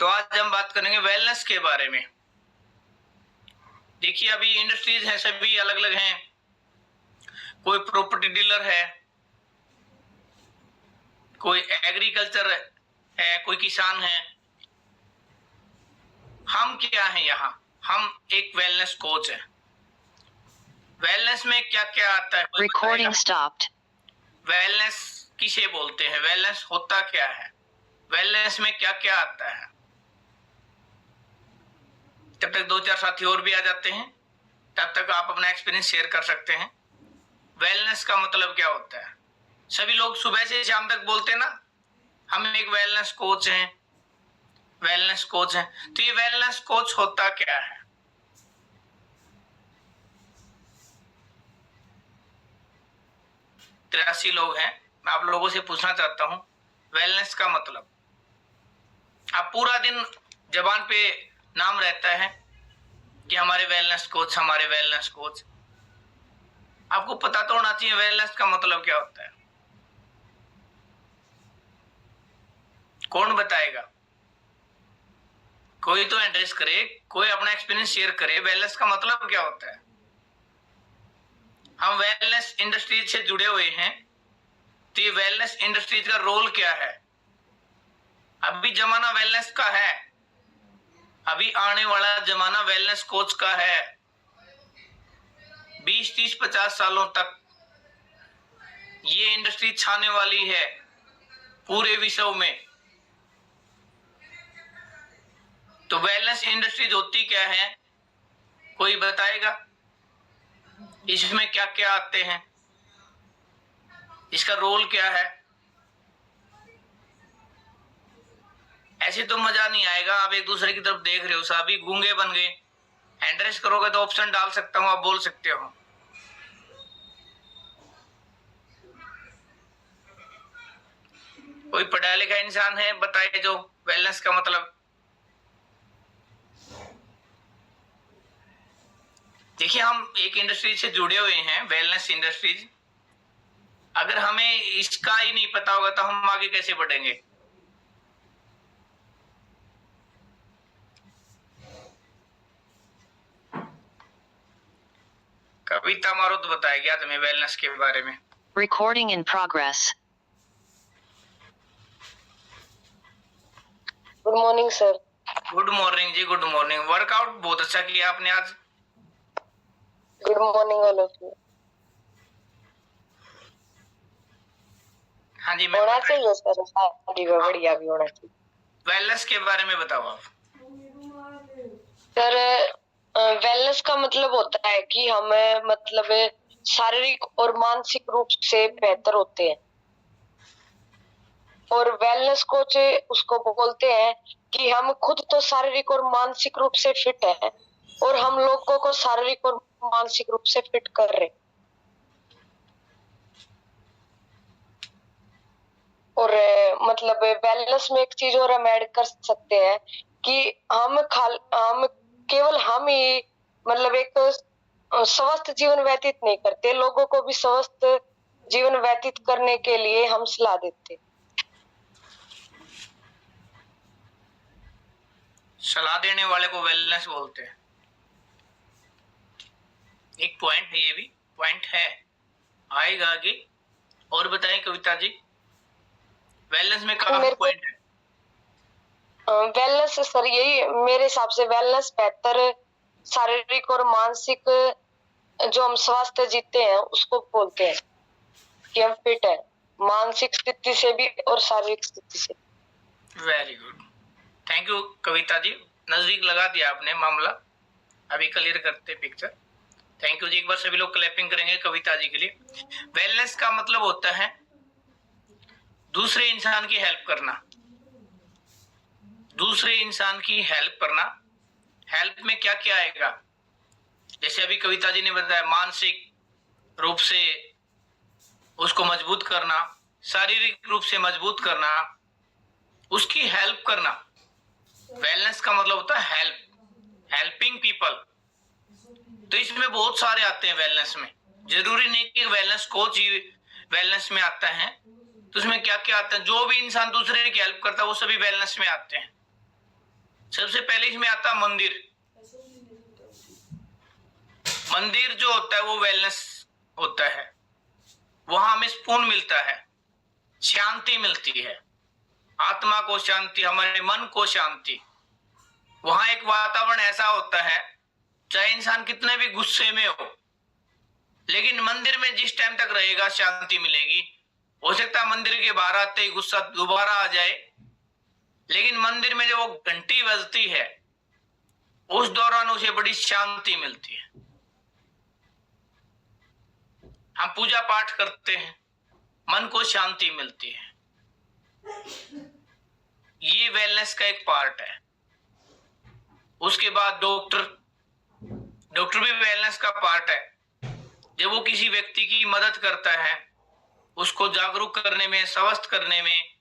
तो आज हम बात करेंगे वेलनेस के बारे में। देखिए अभी इंडस्ट्रीज हैं, सभी अलग अलग हैं। कोई प्रॉपर्टी डीलर है, कोई एग्रीकल्चर है, कोई किसान है। हम क्या हैं यहाँ? हम एक वेलनेस कोच है। वेलनेस में क्या क्या आता है? Recording stopped. वेलनेस किसे बोलते हैं? वेलनेस होता क्या है? वेलनेस में क्या क्या आता है? जब तक दो चार साथी और भी आ जाते हैं तब तक आप अपना एक्सपीरियंस शेयर कर सकते हैं। वेलनेस का मतलब क्या होता है? सभी लोग सुबह से शाम तक बोलते हैं ना, हम एक वेलनेस कोच हैं, वेलनेस कोच हैं। तो ये वेलनेस कोच होता क्या है? तिरासी लोग हैं, मैं आप लोगों से पूछना चाहता हूं, वेलनेस का मतलब। आप पूरा दिन जबान पे नाम रहता है कि हमारे वेलनेस कोच, हमारे वेलनेस कोच। आपको पता तो होना चाहिए वेलनेस का मतलब क्या होता है। कौन बताएगा? कोई तो एड्रेस करे, कोई अपना एक्सपीरियंस शेयर करे। वेलनेस का मतलब क्या होता है? हम वेलनेस इंडस्ट्रीज से जुड़े हुए हैं, तो ये वेलनेस इंडस्ट्रीज का रोल क्या है? अभी जमाना वेलनेस का है, अभी आने वाला जमाना वेलनेस कोच का है। 20, 30, 50 सालों तक ये इंडस्ट्री छाने वाली है पूरे विश्व में। तो वेलनेस इंडस्ट्रीज होती क्या है? कोई बताएगा? इसमें क्या क्या आते हैं, इसका रोल क्या है? ऐसे तो मजा नहीं आएगा। आप एक दूसरे की तरफ देख रहे हो, सभी गूंगे बन गए। एड्रेस करोगे तो ऑप्शन डाल सकता हूं, आप बोल सकते हो। कोई पढ़ा लिखा इंसान है बताए जो वेलनेस का मतलब। देखिए हम एक इंडस्ट्री से जुड़े हुए हैं, वेलनेस इंडस्ट्रीज। अगर हमें इसका ही नहीं पता होगा तो हम आगे कैसे बढ़ेंगे? कविता मारो तो बताएगी आज हमें वेलनेस के बारे में। Recording in progress. Good morning sir. Good morning जी, गुड मॉर्निंग। वर्कआउट बहुत अच्छा किया आपने आज। Good morning all of you. हाँ जी, होना चाहिए सर, शादी में बढ़िया भी होना चाहिए। वेलनेस के बारे में बताओ आप। सर वेलनेस का मतलब होता है कि हम मतलब शारीरिक और मानसिक रूप से बेहतर होते हैं। और वेलनेस कोच उसको बोलते हैं कि हम खुद तो शारीरिक और मानसिक रूप से फिट हैं और हम लोगों को शारीरिक और मानसिक रूप से फिट कर रहे। और मतलब वेलनेस में एक चीज और हम ऐड कर सकते हैं कि हम केवल हम ही मतलब एक स्वस्थ जीवन व्यतीत नहीं करते, लोगों को भी स्वस्थ जीवन व्यतीत करने के लिए हम सलाह देते। सलाह देने वाले को वेलनेस बोलते हैं। एक पॉइंट है, ये भी पॉइंट है, आएगा आगे। और बताएं कविता जी, वेलनेस में काफी पॉइंट है। वेलनेस सर यही मेरे हिसाब से वेलनेस बेहतर शारीरिक और मानसिक जो हम स्वास्थ्य जीते हैं उसको बोलते हैं कि हम फिट है, मानसिक स्थिति से भी और शारीरिक स्थिति से। Very good, thank you Kavita ji. नजदीक लगा दिया आपने मामला, अभी क्लियर करते पिक्चर। थैंक यू जी। एक बार सभी लोग क्लैपिंग करेंगे कविता जी के लिए। वेलनेस का मतलब होता है दूसरे इंसान की हेल्प करना, दूसरे इंसान की हेल्प करना। हेल्प में क्या क्या आएगा? जैसे अभी कविता जी ने बताया, मानसिक रूप से उसको मजबूत करना, शारीरिक रूप से मजबूत करना, उसकी हेल्प करना। वेलनेस का मतलब होता है हेल्प, हेल्पिंग पीपल। तो इसमें बहुत सारे आते हैं वेलनेस में। जरूरी नहीं कि वेलनेस कोच ही वेलनेस में आता है। तो उसमें क्या क्या आता है? जो भी इंसान दूसरे की हेल्प करता है वो सभी वेलनेस में आते हैं। सबसे पहले इसमें आता मंदिर। मंदिर जो होता है वो वेलनेस होता है, वहां हमें सुकून मिलता है, शांति मिलती है, आत्मा को शांति, हमारे मन को शांति। वहां एक वातावरण ऐसा होता है, चाहे इंसान कितने भी गुस्से में हो, लेकिन मंदिर में जिस टाइम तक रहेगा शांति मिलेगी। हो सकता है मंदिर के बाहर आते ही गुस्सा दोबारा आ जाए, लेकिन मंदिर में जब वो घंटी बजती है उस दौरान उसे बड़ी शांति मिलती है। हम पूजा पाठ करते हैं, मन को शांति मिलती है। ये वेलनेस का एक पार्ट है। उसके बाद डॉक्टर भी वेलनेस का पार्ट है। जब वो किसी व्यक्ति की मदद करता है, उसको जागरूक करने में, स्वस्थ करने में,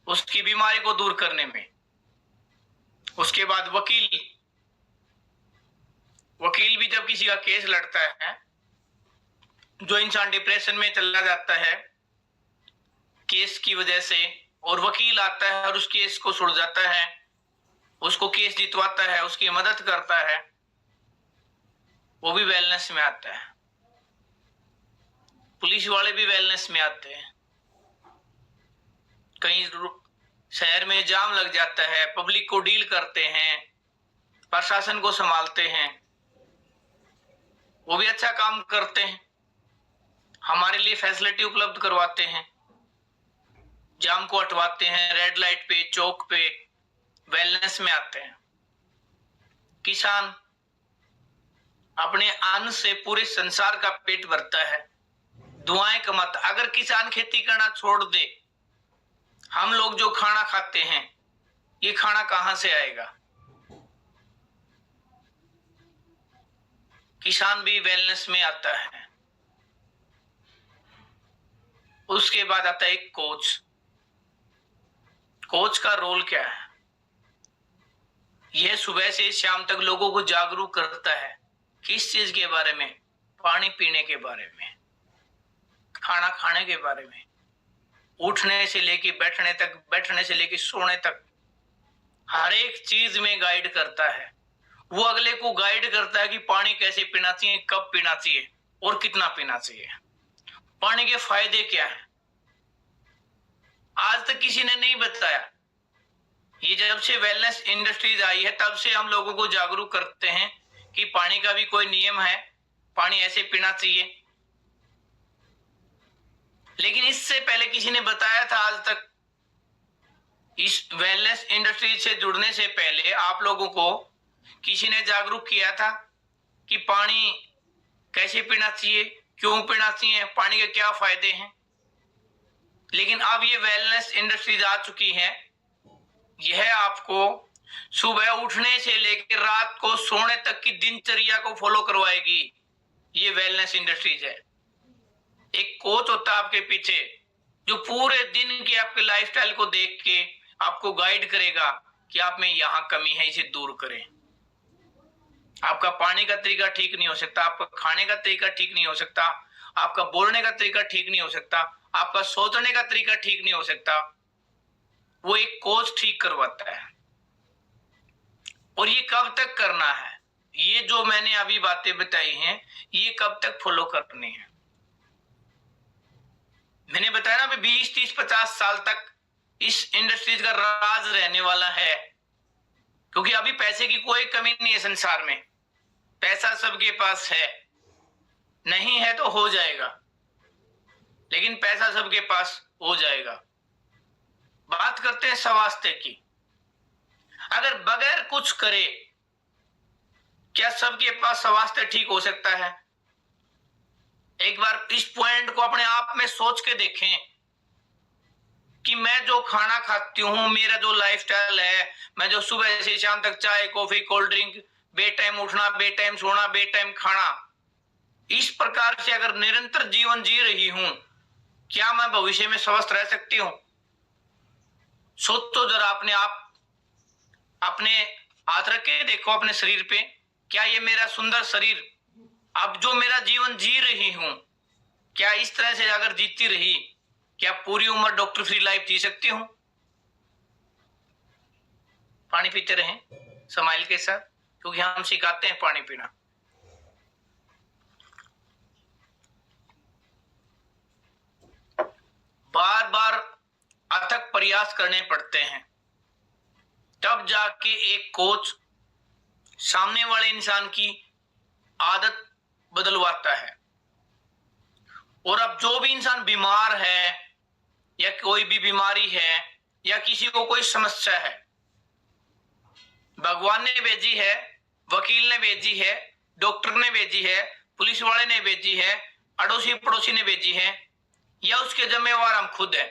उसकी बीमारी को दूर करने में। उसके बाद वकील भी जब किसी का केस लड़ता है, जो इंसान डिप्रेशन में चला जाता है केस की वजह से, और वकील आता है और उस केस को सुलझाता है, उसको केस जितवाता है, उसकी मदद करता है, वो भी वेलनेस में आता है। पुलिस वाले भी वेलनेस में आते हैं। कहीं शहर में जाम लग जाता है, पब्लिक को डील करते हैं, प्रशासन को संभालते हैं, वो भी अच्छा काम करते हैं, हमारे लिए फैसिलिटी उपलब्ध करवाते हैं, जाम को हटवाते हैं, रेड लाइट पे, चौक पे, वेलनेस में आते हैं। किसान अपने अन्न से पूरे संसार का पेट भरता है, दुआएं कमाता। अगर किसान खेती करना छोड़ दे, हम लोग जो खाना खाते हैं, ये खाना कहां से आएगा? किसान भी वेलनेस में आता है। उसके बाद आता है एक कोच। कोच का रोल क्या है? यह सुबह से शाम तक लोगों को जागरूक करता है। किस चीज के बारे में? पानी पीने के बारे में, खाना खाने के बारे में, उठने से लेके बैठने तक, बैठने से लेके सोने तक, हर एक चीज में गाइड करता है। वो अगले को गाइड करता है कि पानी कैसे पीना चाहिए, कब पीना चाहिए और कितना पीना चाहिए, पानी के फायदे क्या है। आज तक किसी ने नहीं बताया। ये जब से वेलनेस इंडस्ट्रीज आई है, तब से हम लोगों को जागरूक करते हैं कि पानी का भी कोई नियम है, पानी ऐसे पीना चाहिए। लेकिन इससे पहले किसी ने बताया था आज तक? इस वेलनेस इंडस्ट्री से जुड़ने से पहले आप लोगों को किसी ने जागरूक किया था कि पानी कैसे पीना चाहिए, क्यों पीना चाहिए, पानी के क्या फायदे हैं? लेकिन अब ये वेलनेस इंडस्ट्रीज आ चुकी हैं, यह आपको सुबह उठने से लेकर रात को सोने तक की दिनचर्या को फॉलो करवाएगी। ये वेलनेस इंडस्ट्रीज है। एक कोच होता है आपके पीछे, जो पूरे दिन की आपके लाइफस्टाइल को देख के आपको गाइड करेगा कि आप में यहां कमी है, इसे दूर करें। आपका पानी का तरीका ठीक नहीं हो सकता, आपका खाने का तरीका ठीक नहीं हो सकता, आपका बोलने का तरीका ठीक नहीं हो सकता, आपका सोचने का तरीका ठीक नहीं हो सकता, वो एक कोच ठीक करवाता है। और ये कब तक करना है? ये जो मैंने अभी बातें बताई हैं, ये कब तक फॉलो करनी है? मैंने बताया ना, 20, 30, 50 साल तक इस इंडस्ट्रीज का राज रहने वाला है, क्योंकि अभी पैसे की कोई कमी नहीं है संसार में। पैसा सबके पास है, नहीं है तो हो जाएगा, लेकिन पैसा सबके पास हो जाएगा। बात करते हैं स्वास्थ्य की। अगर बगैर कुछ करे क्या सबके पास स्वास्थ्य ठीक हो सकता है? एक बार इस पॉइंट को अपने आप में सोच के देखें कि मैं जो खाना खाती हूं, मेरा जो लाइफस्टाइल है, मैं जो सुबह से शाम तक चाय, कॉफी, कोल्ड ड्रिंक, बेटाइम उठना, बेटाइम सोना, बेटाइम खाना, इस प्रकार से अगर निरंतर जीवन जी रही हूं, क्या मैं भविष्य में स्वस्थ रह सकती हूं? सोचो जरा अपने आप, अपने हाथ रख के देखो अपने शरीर पे, क्या ये मेरा सुंदर शरीर, अब जो मेरा जीवन जी रही हूं, क्या इस तरह से अगर जीती रही, क्या पूरी उम्र डॉक्टर फ्री लाइफ जी सकती हूं? पानी पीते रहें स्माइल के साथ, क्योंकि हम सिखाते हैं पानी पीना। बार बार अथक प्रयास करने पड़ते हैं, तब जाके एक कोच सामने वाले इंसान की आदत बदलवाता है। और अब जो भी इंसान बीमार है या कोई भी बीमारी है या किसी को कोई समस्या है, भगवान ने भेजी है, वकील ने भेजी है, डॉक्टर ने भेजी है, पुलिस वाले ने भेजी है, अड़ोसी पड़ोसी ने भेजी है, या उसके जिम्मेवार हम खुद हैं।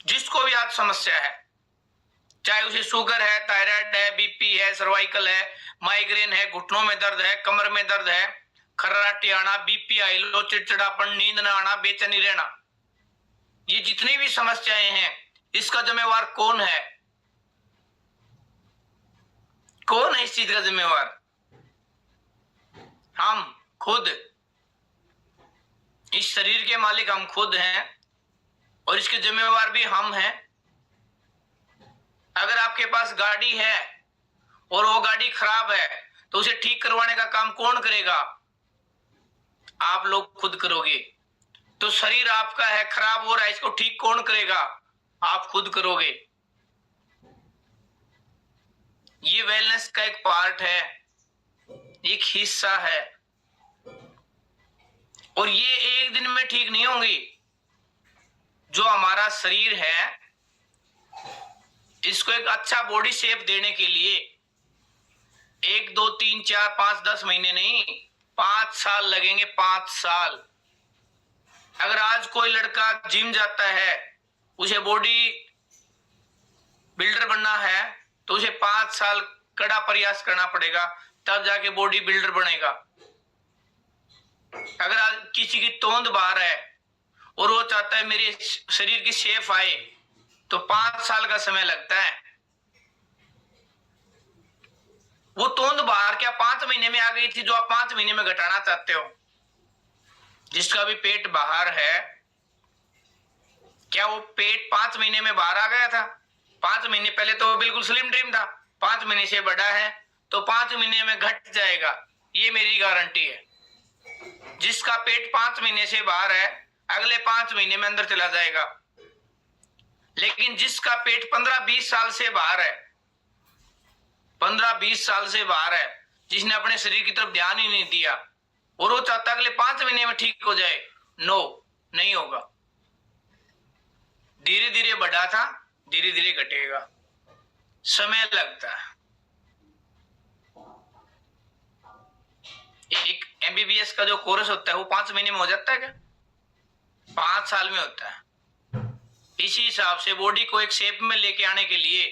जिसको भी आज समस्या है, चाहे उसे शुगर है, थायराइड है, बीपी है, सर्वाइकल है, माइग्रेन है, घुटनों में दर्द है, कमर में दर्द है, खर्राटे आना, बीपी हाई लो, चिड़चिड़ापन, नींद न आना, बेचैनी रहना, ये जितनी भी समस्याएं हैं, इसका जिम्मेवार कौन है? कौन है इस चीज का जिम्मेवार? हम खुद। इस शरीर के मालिक हम खुद हैं और इसके जिम्मेवार भी हम हैं। अगर आपके पास गाड़ी है और वो गाड़ी खराब है तो उसे ठीक करवाने का काम कौन करेगा? आप लोग खुद करोगे। तो शरीर आपका है, खराब हो रहा है, इसको ठीक कौन करेगा? आप खुद करोगे। ये वेलनेस का एक पार्ट है, एक हिस्सा है, और ये एक दिन में ठीक नहीं होंगी। जो हमारा शरीर है, इसको एक अच्छा बॉडी शेप देने के लिए 1 2 3 4 5 10 महीने नहीं, 5 साल लगेंगे। 5 साल। अगर आज कोई लड़का जिम जाता है, उसे बॉडी बिल्डर बनना है, तो उसे 5 साल कड़ा प्रयास करना पड़ेगा, तब जाके बॉडी बिल्डर बनेगा। अगर आज किसी की तोंद बाहर है और वो चाहता है मेरे शरीर की शेप आए, तो 5 साल का समय लगता है। वो तोंद बाहर क्या 5 महीने में आ गई थी, जो आप 5 महीने में घटाना चाहते हो? जिसका भी पेट बाहर है, क्या वो पेट 5 महीने में बाहर आ गया था? 5 महीने पहले तो वो बिल्कुल स्लिम ड्रिम था, 5 महीने से बड़ा है तो 5 महीने में घट जाएगा, ये मेरी गारंटी है। जिसका पेट 5 महीने से बाहर है, अगले 5 महीने में अंदर चला जाएगा। लेकिन जिसका पेट 15-20 साल से बाहर है, 15-20 साल से बाहर है, जिसने अपने शरीर की तरफ ध्यान ही नहीं दिया और वो चाहता अगले 5 महीने में ठीक हो जाए, नो, नहीं होगा। धीरे धीरे बढ़ा था, धीरे धीरे घटेगा, समय लगता है। एक एमबीबीएस का जो कोर्स होता है वो 5 महीने में हो जाता है क्या? 5 साल में होता है। इसी हिसाब से बॉडी को एक शेप में लेके आने के लिए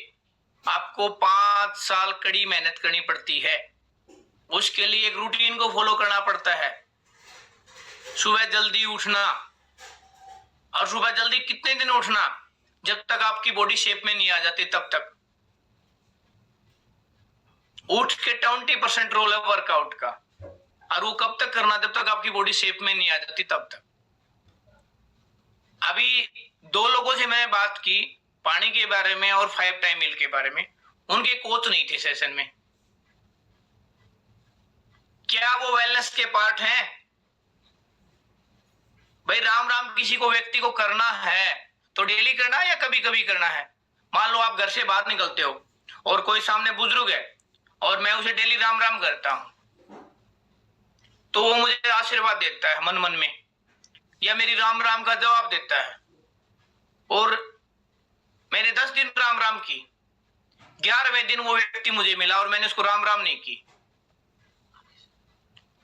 आपको 5 साल कड़ी मेहनत करनी पड़ती है। उसके लिए एक रूटीन को फॉलो करना पड़ता है। सुबह जल्दी उठना, और सुबह जल्दी कितने दिन उठना? जब तक आपकी बॉडी शेप में नहीं आ जाती तब तक। उठ के 20% रोल है वर्कआउट का, और वो कब तक करना? जब तक आपकी बॉडी शेप में नहीं आ जाती तब तक। अभी 2 लोगों से मैंने बात की पानी के बारे में और 5 टाइम मील के बारे में, उनके कोच नहीं थे सेशन में। क्या वो वेलनेस के पार्ट हैं? भाई राम राम किसी को व्यक्ति को करना है तो डेली करना है या कभी कभी करना है? मान लो आप घर से बाहर निकलते हो और कोई सामने बुजुर्ग है और मैं उसे डेली राम राम करता हूं, तो वो मुझे आशीर्वाद देता है मन मन में, या मेरी राम राम का जवाब देता है। और मैंने 10 दिन राम राम की, 11वें दिन वो व्यक्ति मुझे मिला और मैंने उसको राम राम नहीं की।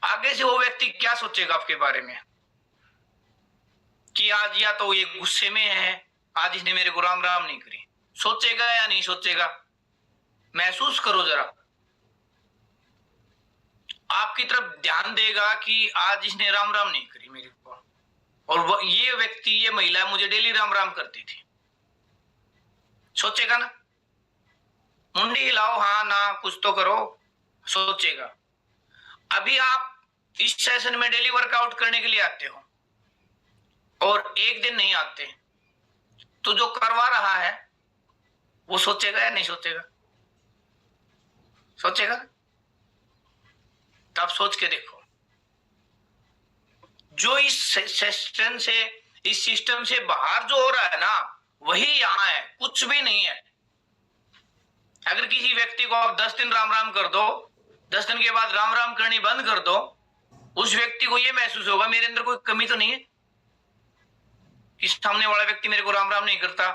आगे से वो व्यक्ति क्या सोचेगा आपके बारे में कि आज या तो ये गुस्से में है, आज इसने मेरे को राम राम नहीं करी? सोचेगा या नहीं सोचेगा? महसूस करो जरा। आपकी तरफ ध्यान देगा कि आज इसने राम राम नहीं करी मेरे को, और ये व्यक्ति, ये महिला मुझे डेली राम राम करती थी। सोचेगा ना? मुंडी हिलाओ, हाँ ना, कुछ तो करो, सोचेगा। अभी आप इस सेशन में डेली वर्कआउट करने के लिए आते हो और एक दिन नहीं आते, तो जो करवा रहा है वो सोचेगा या नहीं सोचेगा? सोचेगा? तब सोच के देखो, जो इस सिस्टम से, इस सिस्टम से बाहर जो हो रहा है ना, वही यहां है, कुछ भी नहीं है। अगर किसी व्यक्ति को आप 10 दिन राम राम कर दो, 10 दिन के बाद राम राम करनी बंद कर दो, उस व्यक्ति को यह महसूस होगा मेरे अंदर कोई कमी तो नहीं है, कि सामने वाला व्यक्ति मेरे को राम राम नहीं करता,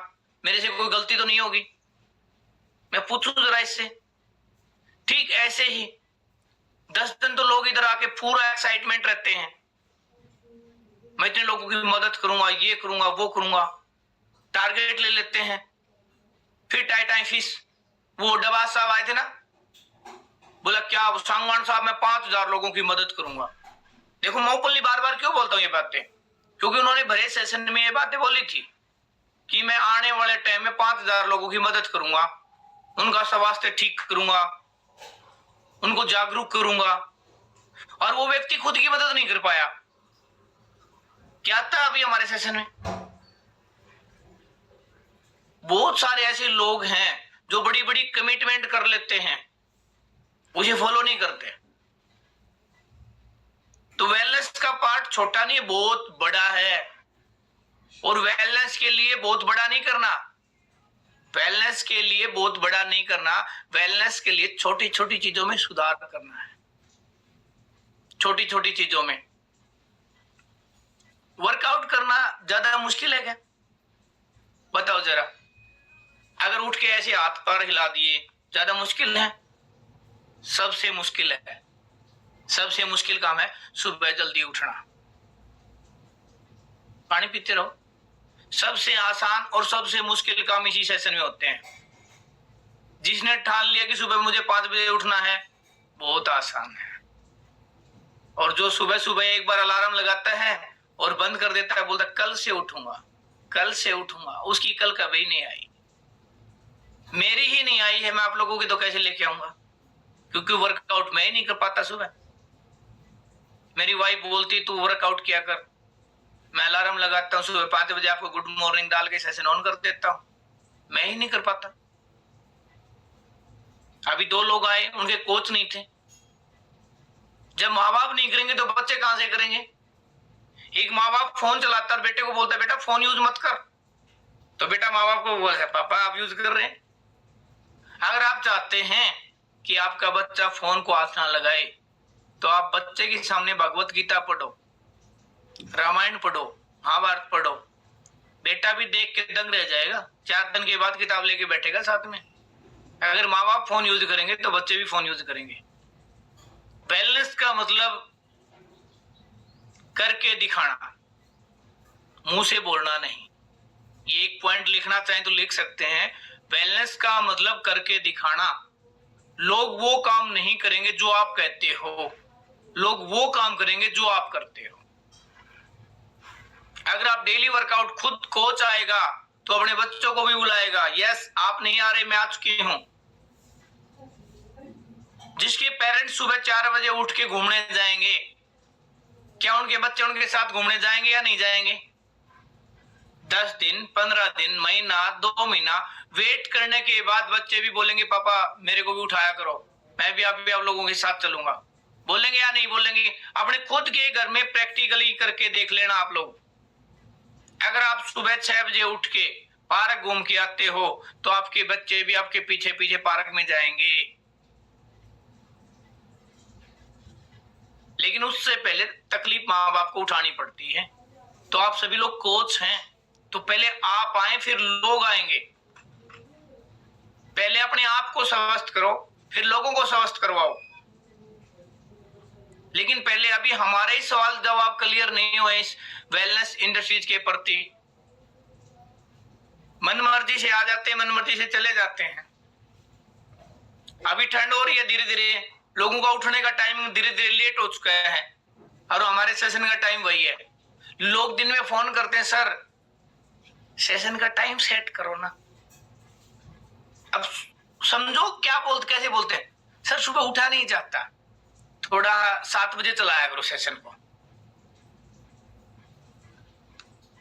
मेरे से कोई गलती तो नहीं होगी, मैं पूछूं जरा इससे। ठीक ऐसे ही 10 दिन तो लोग इधर आके पूरा एक्साइटमेंट रहते हैं, मैं इतने लोगों की मदद करूंगा, ये करूंगा, वो करूंगा, टारगेट ले लेते हैं। फिर टाइम फिश, वो डबा साहब आए थे ना, बोला क्या सांगवान साहब मैं 5000 लोगों की मदद करूंगा। देखो मैं ओपनली बार बार क्यों बोलता हूं ये बातें, क्योंकि उन्होंने भरे सेशन में ये बातें बोली थी कि मैं आने वाले टाइम में 5000 लोगों की मदद करूंगा, उनका स्वास्थ्य ठीक करूंगा, उनको जागरूक करूंगा। और वो व्यक्ति खुद की मदद नहीं कर पाया। क्या था अभी हमारे सेशन में? बहुत सारे ऐसे लोग हैं जो बड़ी बड़ी कमिटमेंट कर लेते हैं, उसे फॉलो नहीं करते। तो वेलनेस का पार्ट छोटा नहीं, बहुत बड़ा है। और वेलनेस के लिए बहुत बड़ा नहीं करना, वेलनेस के लिए बहुत बड़ा नहीं करना, वेलनेस के लिए छोटी छोटी चीजों में सुधार करना है। छोटी छोटी चीजों में वर्कआउट करना ज्यादा मुश्किल है क्या? बताओ जरा। अगर उठ के ऐसे हाथ पैर हिला दिए, ज्यादा मुश्किल है? सबसे मुश्किल है, सबसे मुश्किल काम है सुबह जल्दी उठना। पानी पीते रहो। सबसे आसान और सबसे मुश्किल काम इसी सेशन में होते हैं। जिसने ठान लिया कि सुबह मुझे 5 बजे उठना है, बहुत आसान है। और जो सुबह सुबह एक बार अलार्म लगाता है और बंद कर देता है, बोलता कल से उठूंगा, कल से उठूंगा, उसकी कल कभी नहीं आई। मेरी ही नहीं आई है, मैं आप लोगों की तो कैसे लेके आऊंगा? क्योंकि वर्कआउट मैं ही नहीं कर पाता सुबह। मेरी वाइफ बोलती तू वर्कआउट किया कर, मैं अलार्म लगाता हूँ सुबह 5 बजे, आपको गुड मॉर्निंग डाल के सेशन ऑन कर देता हूँ, मैं ही नहीं कर पाता। अभी 2 लोग आए, उनके कोच नहीं थे। जब माँ बाप नहीं करेंगे तो बच्चे कहां से करेंगे? एक माँ बाप फोन चलाता है, बेटे को बोलता है बेटा फोन यूज मत कर, तो बेटा माँ बाप को बोलता है पापा आप यूज कर रहे हैं। अगर आप चाहते हैं कि आपका बच्चा फोन को हाथ ना लगाए, तो आप बच्चे के सामने भगवत गीता पढ़ो, रामायण पढ़ो, महाभारत पढ़ो। बेटा भी देख के दंग रह जाएगा, 4 दिन के बाद किताब लेके बैठेगा साथ में। अगर माँ बाप फोन यूज करेंगे तो बच्चे भी फोन यूज करेंगे। वेलनेस का मतलब करके दिखाना, मुंह से बोलना नहीं। ये एक पॉइंट लिखना चाहें तो लिख सकते हैं। वेलनेस का मतलब करके दिखाना। लोग वो काम नहीं करेंगे जो आप कहते हो, लोग वो काम करेंगे जो आप करते हो। अगर आप डेली वर्कआउट, खुद कोच आएगा तो अपने बच्चों को भी बुलाएगा, यस आप नहीं आ रहे मैं आ चुकी हूं। जिसके पेरेंट्स सुबह 4 बजे उठ के घूमने जाएंगे, क्या उनके बच्चे उनके साथ घूमने जाएंगे या नहीं जाएंगे? 10 दिन, 15 दिन, महीना, 2 महीना वेट करने के बाद बच्चे भी बोलेंगे पापा मेरे को भी उठाया करो, मैं भी आप लोगों के साथ चलूंगा। बोलेंगे या नहीं बोलेंगे? अपने खुद के घर में प्रैक्टिकली करके देख लेना आप लोग। अगर आप सुबह 6 बजे उठ के पार्क घूम के आते हो तो आपके बच्चे भी आपके पीछे पीछे पार्क में जाएंगे। लेकिन उससे पहले तकलीफ माँ बाप को उठानी पड़ती है। तो आप सभी लोग कोच हैं, तो पहले आप आए फिर लोग आएंगे। पहले अपने आप को स्वस्थ करो, फिर लोगों को स्वस्थ करवाओ। लेकिन पहले अभी हमारे ही सवाल जवाब क्लियर नहीं हुए इस वेलनेस इंडस्ट्रीज के प्रति। मन मर्जी से आ जाते हैं, मन मर्जी से चले जाते हैं। अभी ठंड हो रही है, धीरे धीरे लोगों का उठने का टाइम धीरे धीरे लेट हो चुका है, और हमारे सेशन का टाइम वही है। लोग दिन में फोन करते हैं सर सेशन का टाइम सेट करो ना। अब समझो क्या बोलते, कैसे बोलते हैं, सर सुबह उठा नहीं जाता, थोड़ा 7 बजे चलाया करो सेशन को।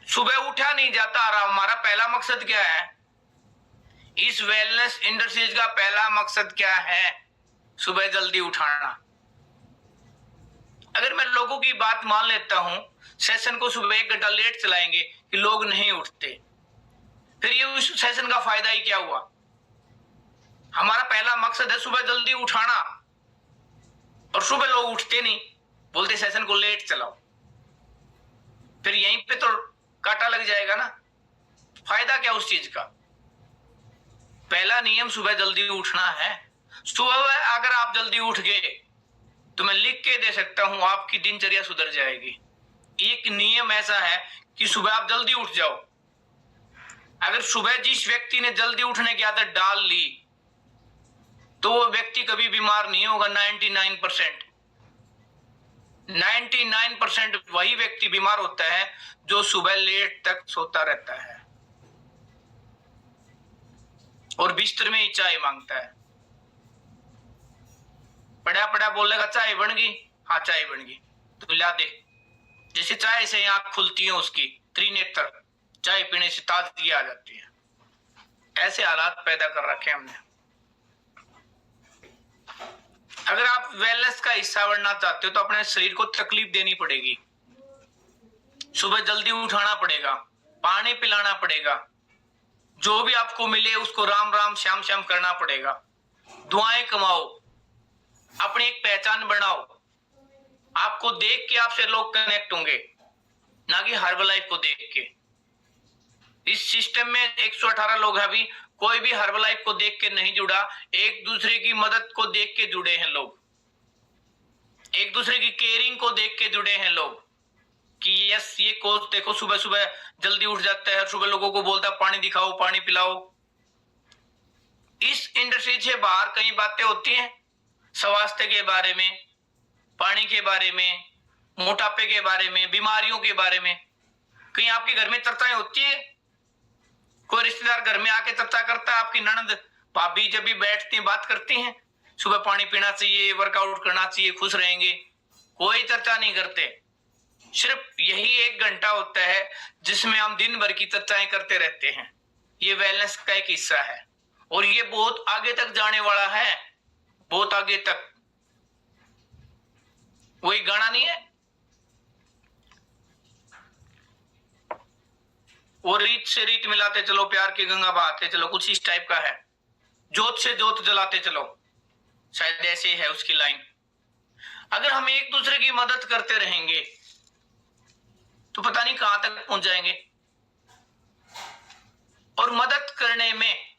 सुबह उठा नहीं जाता। और हमारा पहला मकसद क्या है इस वेलनेस इंडस्ट्रीज का? पहला मकसद क्या है? सुबह जल्दी उठाना। अगर मैं लोगों की बात मान लेता हूं, सेशन को सुबह 1 घंटा लेट चलाएंगे कि लोग नहीं उठते, फिर ये उस सेशन का फायदा ही क्या हुआ? हमारा पहला मकसद है सुबह जल्दी उठाना, और सुबह लोग उठते नहीं, बोलते सेशन को लेट चलाओ, फिर यहीं पे तो कांटा लग जाएगा ना। फायदा क्या उस चीज का? पहला नियम सुबह जल्दी उठना है। सुबह अगर आप जल्दी उठ गए तो मैं लिख के दे सकता हूं, आपकी दिनचर्या सुधर जाएगी। एक नियम ऐसा है कि सुबह आप जल्दी उठ जाओ। अगर सुबह जिस व्यक्ति ने जल्दी उठने की आदत डाल ली तो वो व्यक्ति कभी बीमार नहीं होगा। 99% वही व्यक्ति बीमार होता है जो सुबह लेट तक सोता रहता है और बिस्तर में ही चाय मांगता है। पड़ा पड़ा बोलेगा चाय बन गई, हाँ चाय बन गई, तो ला दे। जैसे चाय से आंख खुलती है उसकी, त्रिनेत्र, चाय पीने से ताजगी आ जाती है। ऐसे हालात पैदा कर रखे हमने। अगर आप वेलनेस का हिस्सा बनना चाहते हो तो अपने शरीर को तकलीफ देनी पड़ेगी। सुबह जल्दी उठाना पड़ेगा, पानी पिलाना पड़ेगा, जो भी आपको मिले उसको राम राम श्याम श्याम करना पड़ेगा। दुआएं कमाओ, अपनी एक पहचान बनाओ। आपको देख के आपसे लोग कनेक्ट होंगे, ना कि हर्बलाइफ को देख के। इस सिस्टम में 118 लोग हैं अभी, कोई भी हर्बलाइफ को देख के नहीं जुड़ा, एक दूसरे की मदद को देख के जुड़े हैं लोग, एक दूसरे की केयरिंग को देख के जुड़े हैं लोग कि यस ये कोच देखो सुबह सुबह जल्दी उठ जाता है, सुबह लोगों को बोलता पानी दिखाओ, पानी पिलाओ। इस इंडस्ट्री से बाहर कई बातें होती हैं, स्वास्थ्य के बारे में, पानी के बारे में, मोटापे के बारे में, बीमारियों के बारे में। कहीं आपके घर में चर्चाएं होती है? कोई रिश्तेदार घर में आके चर्चा करता है? आपकी ननद भाभी जब भी बैठती हैं बात करती हैं, सुबह पानी पीना चाहिए, वर्कआउट करना चाहिए, खुश रहेंगे? कोई चर्चा नहीं करते। सिर्फ यही 1 घंटा होता है जिसमें हम दिन भर की चर्चाएं करते रहते हैं। ये वेलनेस का एक हिस्सा है और ये बहुत आगे तक जाने वाला है, बहुत आगे तक। वही गाना नहीं है, वो रीत से रीत मिलाते चलो, प्यार की गंगा बहाते चलो, कुछ इस टाइप का है। जोत से जोत जलाते चलो, शायद ऐसे है उसकी लाइन। अगर हम एक दूसरे की मदद करते रहेंगे तो पता नहीं कहां तक पहुंच जाएंगे। और मदद करने में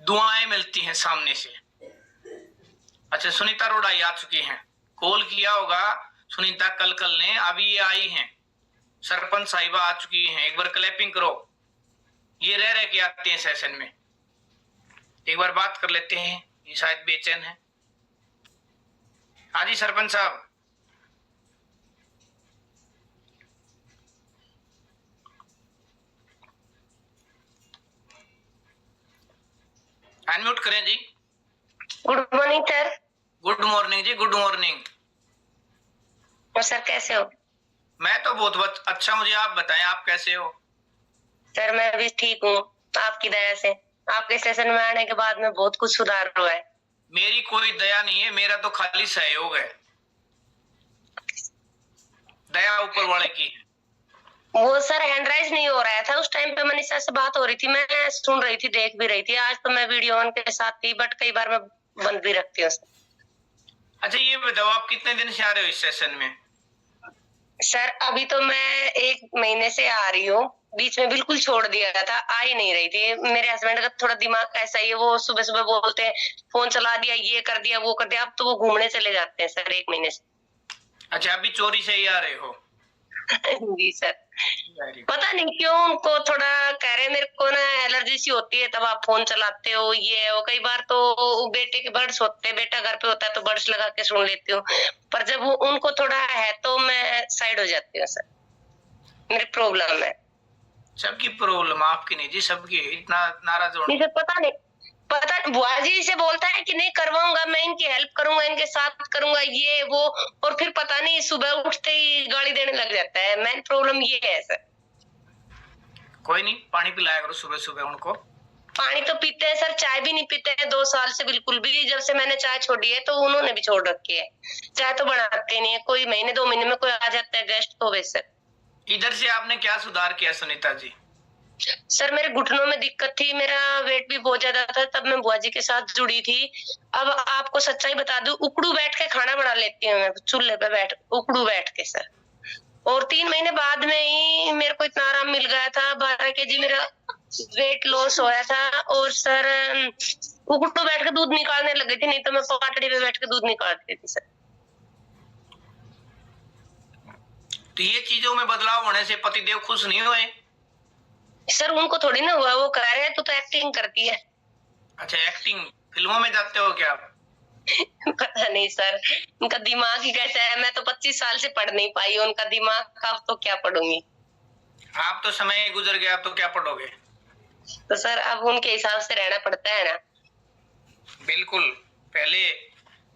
दुआएं मिलती हैं सामने से। अच्छा, सुनीता रोडाई आ चुकी हैं, कॉल किया होगा सुनीता कल ने, अभी ये आई हैं। सरपंच साहिबा आ चुकी हैं, एक बार क्लैपिंग करो। ये रह के आते हैं सेशन में, एक बार बात कर लेते हैं। ये शायद बेचैन है। हाँ जी सरपंच साहब। अनम्यूट करें जी। Good morning sir. Good morning जी, गुड मॉर्निंग। और सर कैसे हो? मैं तो बहुत अच्छा, मुझे आप बताएं आप कैसे हो? सर मैं भी ठीक हूँ, आपकी दया से। आपके सेशन में आने के बाद में बहुत कुछ सुधार हुआ है। मेरी कोई दया नहीं है, मेरा तो खाली सहयोग है। दया ऊपर वाले की है। वो सर हैंड राइज नहीं हो रहा था, उस टाइम पे मनीषा से बात हो रही थी, मैं सुन रही थी, देख भी रही थी। आज तो मैं वीडियो ऑन के साथ थी, बट कई बार मैं बंद भी रखती हूँ। अच्छा ये बताओ, आप कितने दिन से आ रहे हो इस सेशन में? सर अभी तो मैं 1 महीने से आ रही हूँ, बीच में बिल्कुल छोड़ दिया था, आ ही नहीं रही थी। मेरे हस्बैंड का थोड़ा दिमाग ऐसा ही है, वो सुबह सुबह बोलते हैं फोन चला दिया, ये कर दिया, वो कर दिया। अब तो वो घूमने चले जाते हैं सर 1 महीने से। अच्छा, अभी चोरी से ही आ रहे हो? जी सर। पता नहीं क्यों उनको थोड़ा कह रहे, मेरे को ना एलर्जी सी होती है, तब आप फोन चलाते हो, ये हो। कई बार तो बेटे के बर्ड्स होते हैं, बेटा घर पे होता है तो बर्ड्स लगा के सुन लेती हूँ, पर जब वो उनको थोड़ा है तो मैं साइड हो जाती हूँ सर। मेरी प्रॉब्लम है। सबकी प्रॉब्लम, आपकी नहीं जी, सबकी। इतना नाराज हो? पता नहीं, पता बुआ जी से बोलता है कि नहीं करवाऊंगा, मैं इनकी हेल्प करूंगा, इनके साथ करूंगा, ये वो, और फिर पता नहीं सुबह उठते ही गाली देने लग जाता है। मेन प्रॉब्लम ये है सर। कोई नहीं, पानी पिलाया करो सुबह सुबह उनको। पानी तो पीते हैं सर, चाय भी नहीं पीते हैं 2 साल से बिल्कुल भी। जब से मैंने चाय छोड़ी है तो उन्होंने भी छोड़ रखी है, चाय तो बनाते नहीं है। कोई महीने 2 महीने में कोई आ जाता है गेस्ट तो वैसे। इधर से आपने क्या सुधार किया सुनीता जी? सर मेरे घुटनों में दिक्कत थी, मेरा वेट भी बहुत ज्यादा था, तब मैं बुआ जी के साथ जुड़ी थी। अब आपको सच्चाई बता दूं, उकड़ू बैठ के खाना बना लेती हूँ मैं, चूल्हे पे बैठ उकड़ू बैठ के सर। और 3 महीने बाद में ही मेरे को इतना आराम मिल गया था, 12 kg मेरा वेट लॉस होया था। और सर उकड़ू बैठ के दूध निकालने लग गई थी, नहीं तो मैं पाटड़ी पे बैठ के दूध निकालती थी सर। तो ये चीजों में बदलाव होने से पतिदेव खुश नहीं हुए? सर उनको थोड़ी ना हुआ, वो कह रहे हैं तू तो एक्टिंग करती है। अच्छा, एक्टिंग फिल्मों में जाते हो क्या आप? पता नहीं सर, उनका दिमाग ही कैसा है। मैं तो 25 साल से पढ़ नहीं पाई, उनका दिमाग का तो क्या पढ़ूंगी। आप तो समय गुजर गया, आप तो क्या पढ़ोगे? तो सर अब उनके हिसाब से रहना पड़ता है ना। बिल्कुल, पहले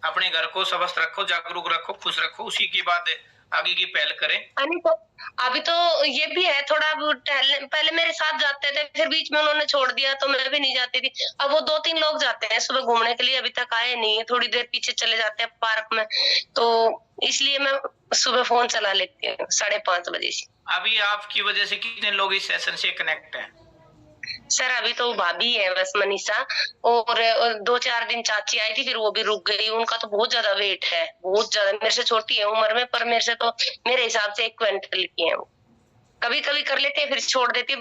अपने घर को स्वस्थ रखो, जागरूक रखो, खुश रखो, उसी के बाद आगे की पहल करें। तो अभी तो ये भी है थोड़ा, टहलने पहले मेरे साथ जाते थे, फिर बीच में उन्होंने छोड़ दिया तो मैं भी नहीं जाती थी। अब वो 2-3 लोग जाते हैं सुबह घूमने के लिए, अभी तक आए नहीं है। थोड़ी देर पीछे चले जाते हैं पार्क में, तो इसलिए मैं सुबह फोन चला लेती हूँ 5:30 बजे से। अभी आपकी वजह से कितने लोग इस सेशन से कनेक्ट हैं? सर अभी तो भाभी है बस, मनीषा, और 2-4 दिन चाची आई थी, फिर वो भी रुक गई। उनका तो बहुत ज्यादा वेट है, बहुत ज्यादा, मेरे से छोटी है उम्र में, पर मेरे से तो मेरे हिसाब से 1 क्विंटल की है वो। कभी कभी कर लेते हैं फिर छोड़ देती है,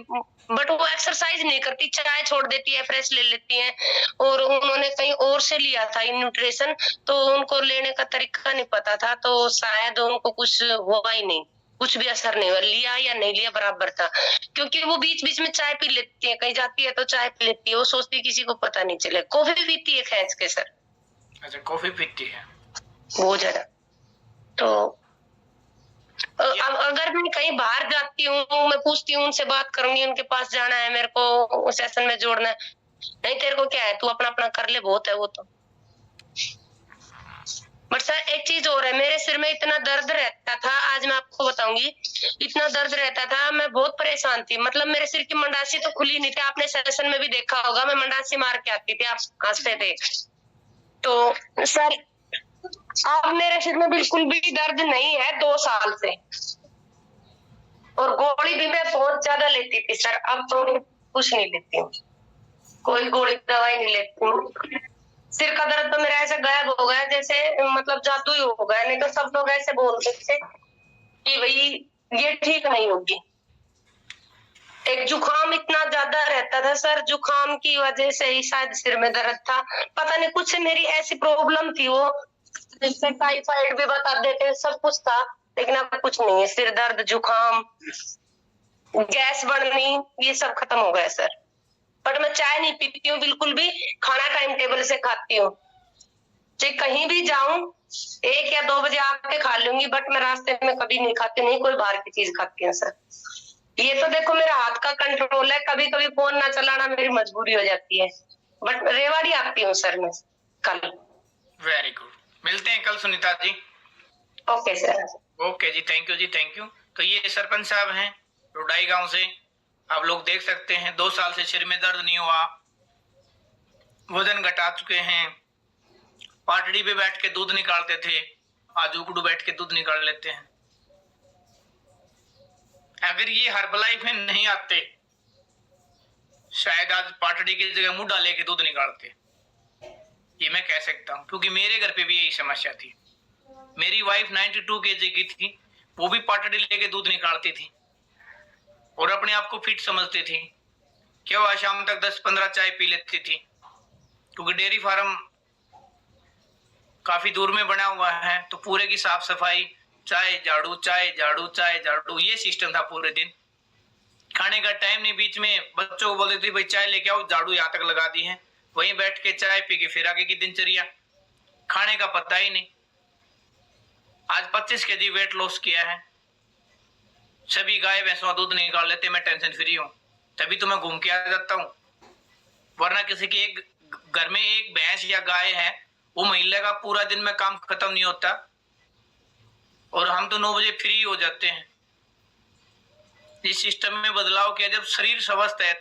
बट वो एक्सरसाइज नहीं करती, चाय छोड़ देती है, फ्रेश ले लेती है। और उन्होंने कहीं और से लिया था न्यूट्रिशन, तो उनको लेने का तरीका नहीं पता था, तो शायद उनको कुछ हुआ ही नहीं, कुछ भी असर नहीं हुआ। लिया या नहीं लिया बराबर था, क्योंकि वो बीच बीच में चाय पी लेती है, कहीं जाती है तो चाय पी लेती है, वो सोचती है किसी को पता नहीं चले। कॉफी भी पीती है खैंच के सर, अच्छा, कॉफी पीती है? बहुत ज्यादा। तो अब अगर मैं कहीं बाहर जाती हूँ, मैं पूछती हूँ, उनसे बात करूंगी, उनके पास जाना है मेरे को, सेशन में जोड़ना है। नहीं तेरे को क्या है, तू अपना अपना कर ले, बहुत है वो तो। बट सर एक चीज और है, मेरे सिर में इतना दर्द रहता था, आज मैं आपको बताऊंगी, इतना दर्द रहता था, मैं बहुत परेशान थी। मतलब मेरे सिर की मंडासी तो खुली नहीं थी, आपने सेशन में भी देखा होगा, मैं मंडासी मार के आती थी, आप हंसते थे। तो सर अब मेरे सिर में बिल्कुल भी दर्द नहीं है 2 साल से, और गोली भी मैं बहुत ज्यादा लेती थी सर, अब तो कुछ नहीं लेती हूँ, कोई गोली दवाई नहीं लेती हूँ। सिर का दर्द तो मेरा ऐसे गायब हो गया जैसे मतलब जादू ही हो गया, नहीं तो सब लोग ऐसे बोलते थे कि भाई ये ठीक नहीं होगी। एक जुकाम इतना ज्यादा रहता था सर, जुकाम की वजह से ही शायद सिर में दर्द था, पता नहीं कुछ मेरी ऐसी प्रॉब्लम थी, वो जिससे टाइफाइड भी बता देते, सब कुछ था, लेकिन अब कुछ नहीं है। सिर दर्द, जुकाम, गैस बननी, ये सब खत्म हो गया सर। बट मैं चाय नहीं पीती हूँ बिल्कुल भी, खाना टाइम टेबल से खाती हूँ, चाहे कहीं भी जाऊं 1 या 2 बजे आके खा लूंगी, बट मैं रास्ते में कभी नहीं खाती, नहीं कोई बाहर की चीज खाती हूँ सर। ये तो देखो मेरा हाथ का कंट्रोल है, कभी कभी फोन ना चलाना मेरी मजबूरी हो जाती है, बट रेवाड़ी आती हूँ सर मैं कल। वेरी गुड, मिलते हैं कल Sunita ji. Okay sir. Okay जी, थैंक यू जी, थैंक यू। तो ये सरपंच साहब हैं रोडाई गांव से, आप लोग देख सकते हैं 2 साल से सिर में दर्द नहीं हुआ, वजन घटा चुके हैं, पाटड़ी पे बैठ के दूध निकालते थे, आज उकड़ू बैठ के दूध निकाल लेते हैं। अगर ये हर्बलाइफ में नहीं आते, शायद आज पाटड़ी की जगह मुंह डाले के दूध निकालते, ये मैं कह सकता हूँ, क्योंकि मेरे घर पे भी यही समस्या थी। मेरी वाइफ 92 kg की थी, वो भी पाटड़ी लेके दूध निकालती थी और अपने आप को फिट समझती थी। क्या वह शाम तक 10-15 चाय पी लेती थी, क्योंकि डेयरी फार्म काफी दूर में बना हुआ है, तो पूरे की साफ सफाई, चाय झाड़ू, चाय झाड़ू, चाय झाड़ू, ये सिस्टम था पूरे दिन। खाने का टाइम नहीं, बीच में बच्चों को बोल देती भाई चाय लेके आओ, झाड़ू यहाँ तक लगा दी है, वहीं बैठ के चाय पी के फिर आगे की दिनचर्या, खाने का पता ही नहीं। आज 25 kg वेट लॉस किया है, सभी गाय भैंसों दूध निकाल लेते, मैं टेंशन फ्री हूँ, तभी तो मैं घूम के आ जाता हूँ। वरना किसी के एक घर में एक भैंस या गाय है, वो महीने का पूरा दिन में काम खत्म नहीं होता, और हम तो 9 बजे फ्री हो जाते हैं। इस सिस्टम में बदलाव किया, जब शरीर स्वस्थ है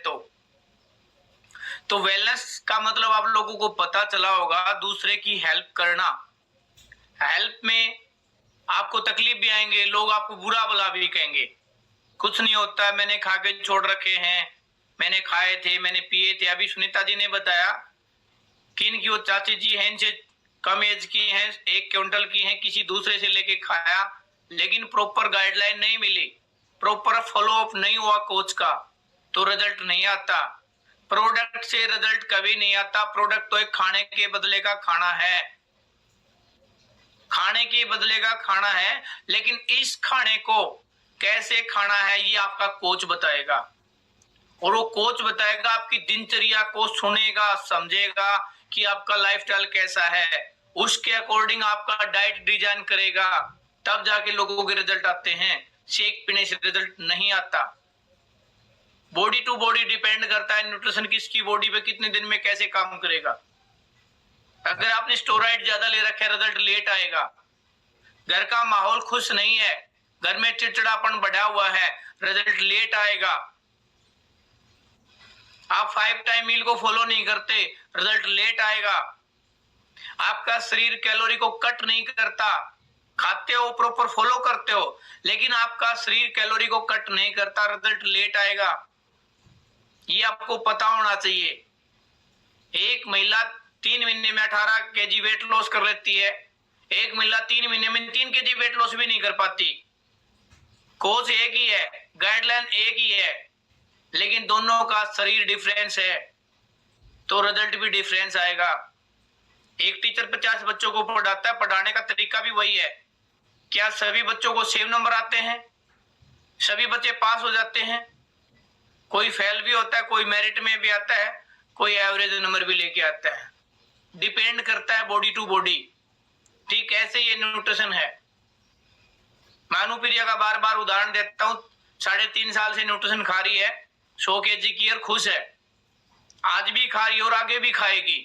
तो वेलनेस का मतलब आप लोगों को पता चला होगा, दूसरे की हेल्प करना। हेल्प में आपको तकलीफ भी आएंगे, लोग आपको बुरा भला भी कहेंगे, कुछ नहीं होता, मैंने खा के छोड़ रखे हैं, मैंने खाए थे, मैंने पिए थे। अभी सुनीता जी ने बताया कि इनकी वो चाची जी हैं, इनसे कम एज की हैं, 1 क्विंटल की हैं, किसी दूसरे से लेके खाया, लेकिन प्रॉपर गाइडलाइन नहीं मिली, प्रॉपर फॉलो अप नहीं हुआ कोच का, तो रिजल्ट नहीं आता। प्रोडक्ट से रिजल्ट कभी नहीं आता। प्रोडक्ट तो एक खाने के बदले का खाना है, खाने के बदले का खाना है, लेकिन इस खाने को कैसे खाना है ये आपका कोच बताएगा, और वो कोच बताएगा, आपकी दिनचर्या को सुनेगा, समझेगा कि आपका लाइफस्टाइल कैसा है, उसके अकॉर्डिंग आपका डाइट डिजाइन करेगा, तब जाके लोगों के रिजल्ट आते हैं। शेक पीने से रिजल्ट नहीं आता। बॉडी टू बॉडी डिपेंड करता है न्यूट्रिशन, किसकी बॉडी पे कितने दिन में कैसे काम करेगा। अगर आपने स्टेरॉइड ज्यादा ले रखा है, रिजल्ट लेट आएगा। घर का माहौल खुश नहीं है, घर में चिड़चिड़ापन बढ़ा हुआ है, रिजल्ट लेट आएगा। आप 5 टाइम मील को फॉलो नहीं करते, रिजल्ट लेट आएगा। आपका शरीर कैलोरी को कट नहीं करता, खाते हो प्रॉपर फॉलो करते हो, लेकिन आपका शरीर कैलोरी को कट नहीं करता, रिजल्ट लेट आएगा। ये आपको पता होना चाहिए। एक महिला 3 महीने में 18 kg वेट लॉस कर लेती है, एक महिला 3 महीने में 3 kg वेट लॉस भी नहीं कर पाती। कोच एक ही है, गाइडलाइन एक ही है, लेकिन दोनों का शरीर डिफरेंस है, तो रिजल्ट भी डिफरेंस आएगा। एक टीचर 50 बच्चों को पढ़ाता है, पढ़ाने का तरीका भी वही है। क्या सभी बच्चों को सेम नंबर आते हैं? सभी बच्चे पास हो जाते हैं? कोई फेल भी होता है, कोई मेरिट में भी आता है, कोई एवरेज नंबर भी लेके आता है। डिपेंड करता है बॉडी टू बॉडी। ठीक ऐसे ये न्यूट्रिशन है। मैं अनुप्रिया का बार बार उदाहरण देता हूँ, 3.5 साल से न्यूट्रिशन खा रही है, 100 kg की और खुश है, आज भी खा रही है और आगे भी खाएगी।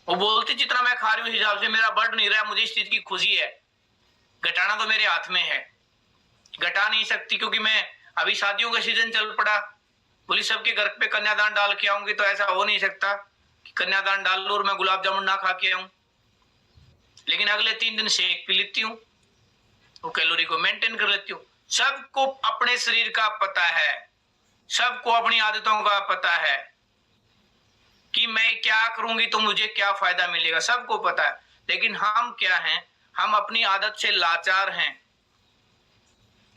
वो बोलती जितना मैं खा रही हूँ उस हिसाब से मेरा बढ़ नहीं रहा, मुझे इस चीज की खुशी है। घटाना तो मेरे हाथ में है, घटा नहीं सकती, क्योंकि मैं अभी शादियों का सीजन चल पड़ा, बोली सबके घर पे कन्यादान डाल के आऊंगी, तो ऐसा हो नहीं सकता कि कन्यादान डाल लो और मैं गुलाब जामुन ना खा के आऊं। लेकिन अगले 3 दिन शेक पी लेती हूँ, वो कैलोरी को मेंटेन कर लेती हूँ। सबको अपने शरीर का पता है, सबको अपनी आदतों का पता है कि मैं क्या करूंगी तो मुझे क्या फायदा मिलेगा, सबको पता है। लेकिन हम क्या हैं, हम अपनी आदत से लाचार हैं,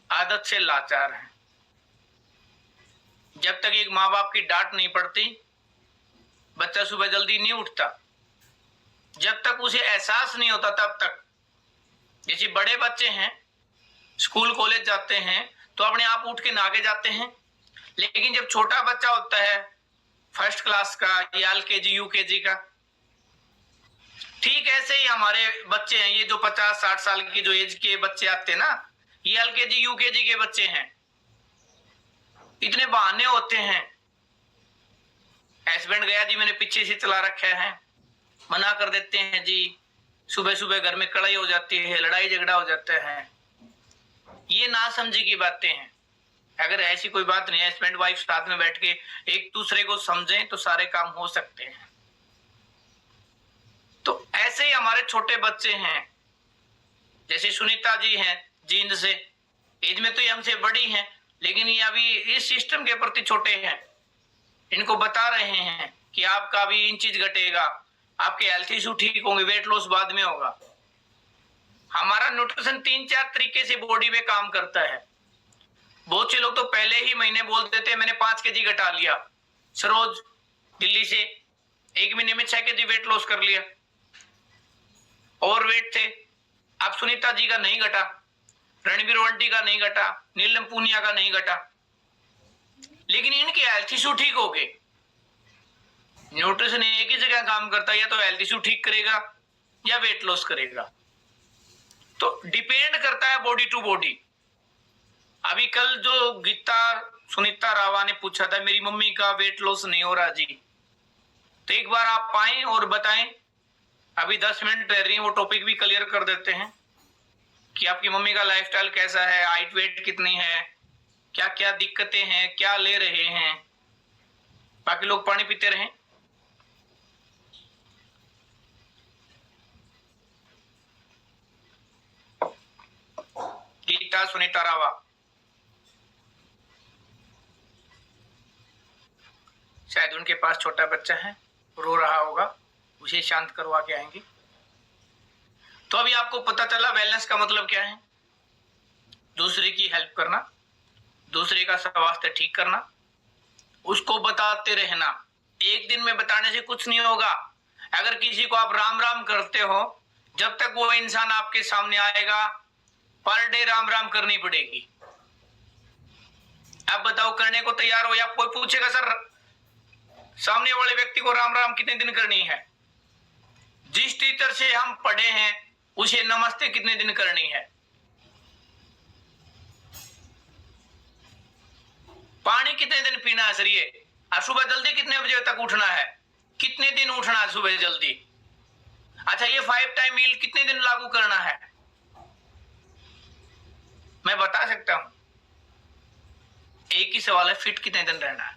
आदत से लाचार हैं। जब तक एक माँ बाप की डांट नहीं पड़ती, बच्चा सुबह जल्दी नहीं उठता। जब तक उसे एहसास नहीं होता तब तक। जैसे बड़े बच्चे हैं, स्कूल कॉलेज जाते हैं तो अपने आप उठ के नहा के जाते हैं, लेकिन जब छोटा बच्चा होता है, 1st क्लास का या LKG UKG का, ठीक ऐसे ही हमारे बच्चे हैं, ये जो 50-60 साल की जो एज के बच्चे आते हैं ना, ये LKG UKG के बच्चे हैं। इतने बहाने होते हैं, हस्बैंड गया जी मैंने पीछे से चला रखा है, मना कर देते हैं जी, सुबह सुबह घर में कड़ाई हो जाती है, लड़ाई झगड़ा हो जाता है। ये ना समझी की बातें हैं। अगर ऐसी कोई बात नहीं है, हस्बैंड वाइफ साथ में बैठ के एक दूसरे को समझें तो सारे काम हो सकते हैं। तो ऐसे ही हमारे छोटे बच्चे हैं, जैसे सुनीता जी हैं, जींद से, एज में तो ये हमसे बड़ी हैं, लेकिन ये अभी इस सिस्टम के प्रति छोटे हैं। इनको बता रहे हैं कि आपका अभी इंच घटेगा, आपके हेल्थ इशू ठीक होंगे, वेट लॉस बाद में होगा। हमारा न्यूट्रिशन 3-4 तरीके से बॉडी में काम करता है। बहुत से लोग तो पहले ही महीने बोल देते हैं मैंने 5 kg घटा लिया। सरोज दिल्ली से 1 महीने में 6 kg वेट लॉस कर लिया, ओवरवेट थे। अब सुनीता जी का नहीं घटा, रणबीर वंटी का नहीं घटा, नीलम पूनिया का नहीं घटा, लेकिन इनके हेल्थ इशू ठीक हो गए। न्यूट्रिशन एक ही जगह काम करता है, या तो हेल्थ इशू ठीक करेगा या वेट लॉस करेगा। तो डिपेंड करता है बॉडी टू बॉडी। अभी कल जो गीता सुनीता रावा ने पूछा था, मेरी मम्मी का वेट लॉस नहीं हो रहा जी, तो एक बार आप आए और बताएं। अभी 10 मिनट रह रही है, वो टॉपिक भी क्लियर कर देते हैं कि आपकी मम्मी का लाइफस्टाइल कैसा है, हाइट वेट कितनी है, क्या क्या दिक्कतें हैं, क्या ले रहे हैं। बाकी लोग पानी पीते रहें। गीता सुनीता रावा, शायद उनके पास छोटा बच्चा है, रो रहा होगा, उसे शांत करवा के आएंगे। तो अभी आपको पता चला वेलनेस का मतलब क्या है। दूसरे की हेल्प करना, दूसरे का स्वास्थ्य ठीक करना, उसको बताते रहना। एक दिन में बताने से कुछ नहीं होगा। अगर किसी को आप राम राम करते हो, जब तक वो इंसान आपके सामने आएगा, पर डे राम राम करनी पड़ेगी। अब बताओ, करने को तैयार हो? या कोई पूछेगा सर सामने वाले व्यक्ति को राम राम कितने दिन करनी है? जिस टीचर से हम पढ़े हैं उसे नमस्ते कितने दिन करनी है? पानी कितने दिन पीना है सर? ये सुबह जल्दी कितने बजे तक उठना है? कितने दिन उठना है सुबह जल्दी? अच्छा, ये 5 टाइम मील कितने दिन लागू करना है? मैं बता सकता हूं। एक ही सवाल है, फिट कितने दिन रहना है?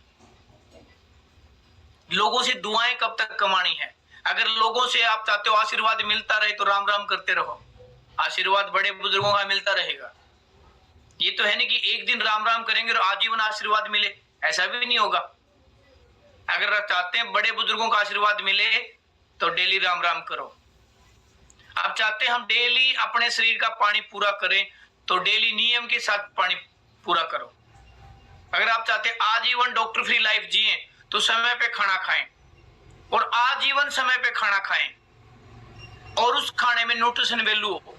लोगों से दुआएं कब तक कमानी है? अगर लोगों से आप चाहते हो आशीर्वाद मिलता रहे तो राम राम करते रहो, आशीर्वाद बड़े बुजुर्गों का मिलता रहेगा। ये तो है नहीं कि एक दिन राम राम करेंगे और आजीवन आशीर्वाद मिले, ऐसा भी नहीं होगा। अगर आप चाहते हैं बड़े बुजुर्गों का आशीर्वाद मिले तो डेली राम राम करो। आप चाहते हैं हम डेली अपने शरीर का पानी पूरा करें तो डेली नियम के साथ पानी पूरा करो। अगर आप चाहते हैं आजीवन डॉक्टर फ्री लाइफ जिए तो समय पे खाना खाएं और आजीवन समय पे खाना खाएं और उस खाने में न्यूट्रिशन वैल्यू हो।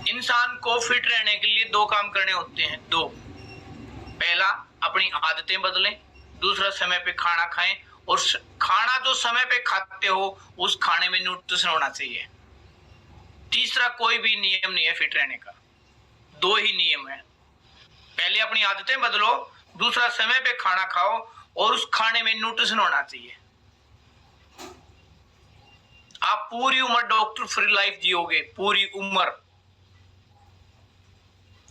इंसान को फिट रहने के लिए 2 काम करने होते हैं, 2। पहला, अपनी आदतें बदलें। दूसरा, समय पे खाना खाएं और खाना जो समय पे खाते हो उस खाने में न्यूट्रिशन होना चाहिए। तीसरा कोई भी नियम नहीं है फिट रहने का, 2 ही नियम है। पहले अपनी आदतें बदलो, दूसरा समय पे खाना खाओ और उस खाने में न्यूट्रिशन होना चाहिए। आप पूरी उम्र डॉक्टर फ्री लाइफ जियोगे, पूरी उम्र।